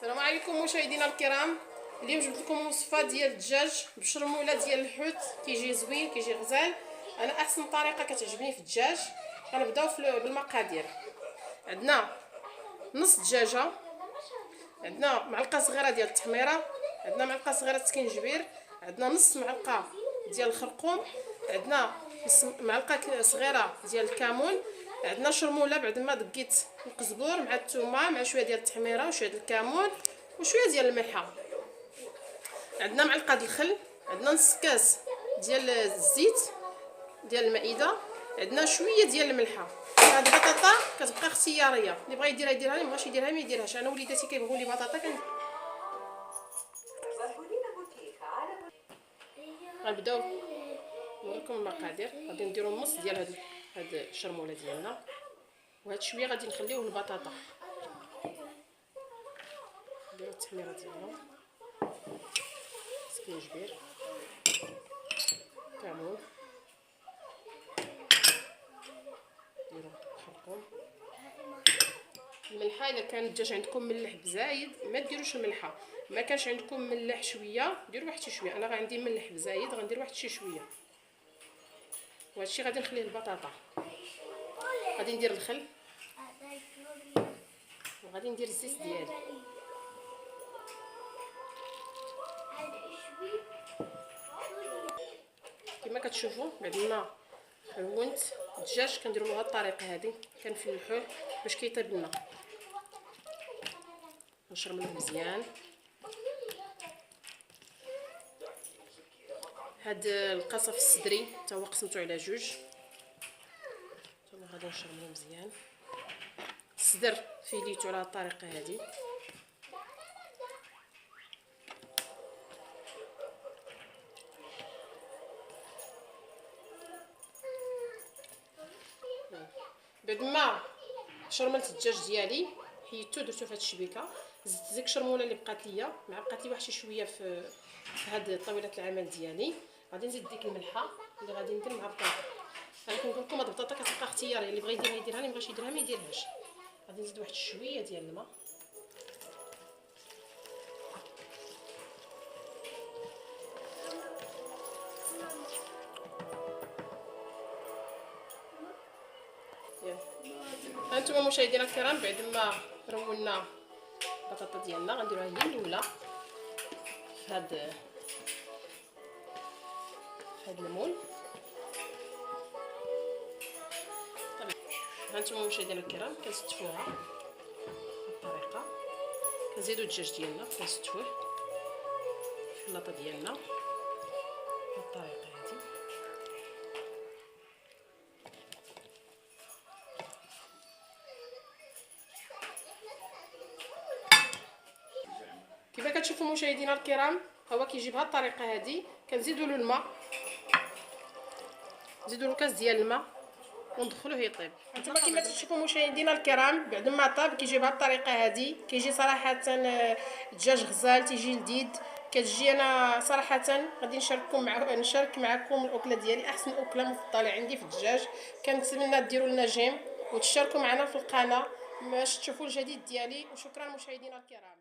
السلام عليكم مشاهدينا الكرام. اليوم جبت لكم وصفه ديال الدجاج بالشرموله ديال الحوت. كيجي زوين، كيجي غزال. انا احسن طريقه كتعجبني في الدجاج. غنبداو بالمقادير. عندنا نص دجاجه، عندنا معلقه صغيره ديال التحميره، عندنا معلقه صغيره السكينجبير، عندنا نص معلقه ديال الخرقوم، عندنا معلقه صغيره ديال الكمون، عندنا شرموله بعد ما دقيت القزبور مع الثومه مع شويه ديال التحميره وشويه ديال الكمون وشويه ديال الملحه، عندنا معلقه د الخل، عندنا نص كاس ديال الزيت ديال المائده، عندنا شويه ديال الملحه. هاد البطاطا كتبقى اختياريه، اللي بغى يديرها يديرها، اللي مابغاش يديرها ما يديرهاش. انا وليداتي كيبغيو لي بطاطا غنبداو نوريكم المقادير. غادي نديرو نص ديال هاد الشرموله ديالنا، وهاد شويه غادي نخليوه البطاطا. نديرو التحميره ديالنا، سكينجبير، كمون، نديرو الخرقوم، الملحه. الا كان الدجاج عندكم ملح بزايد ما ديروش الملحه، ما كانش عندكم ملح شويه ديروا واحد شي شويه. انا عندي ملح بزايد غندير واحد شي شويه. وهادشي غادي نخليه البطاطا. غادي ندير الخل وغادي ندير الزيت ديالي. كما كتشوفوا بعد ما هونت الدجاج كنديروا بهذه الطريقه هذه، كنفلحوه باش كيطيب لنا. نشرملوه مزيان. هاد القصف الصدري حتى هو قسمته على جوج، حتى هو غادي نشرملوه مزيان. الصدر فيليتو على الطريقه هذه. بعد ما شرملت الدجاج ديالي حيدتو درتو في هاد الشبيكه، زدت ديك الشرموله اللي بقات ليا مع بقات لي واحد شي شويه في هاد طاوله العمل ديالي. غادي نزيد ديك الملحه اللي غادي ندير مع البطاطا. انا كنقول لكم هاد البطاطا كتبقى اختياريه، اللي بغى يديرها يديرها، اللي مابغاش يديرها ما يديرهاش. غادي نزيد واحد شويه ديال الماء. هانتوما مشاهدينا الكرام، بعد ما رولنا البطاطا ديالنا غنديروها هي الاولى في هاد المول. هانتوما مشاهدينا الكرام كنستفوها بالطريقه. كنزيدو الدجاج ديالنا كنستفوه في الخلاطه ديالنا بالطريقه هذه. كيف كتشوفوا مشاهدينا الكرام هو كيجي بهذه الطريقه هذه. كنزيدوا له الماء، نزيدوا له كاس ديال الماء وندخلوه يطيب. انتما كما تشوفوا مشاهدينا الكرام بعد ما طاب كيجي بهذه الطريقه هذه. كيجي صراحه الدجاج غزال، تيجي لذيذ، كتجي. انا صراحه غادي نشارك معكم الاكله ديالي، احسن اكله مفضله عندي في الدجاج. كنتمنى ديروا لنا جيم وتشاركوا معنا في القناه باش تشوفوا الجديد ديالي. وشكرا مشاهدينا الكرام.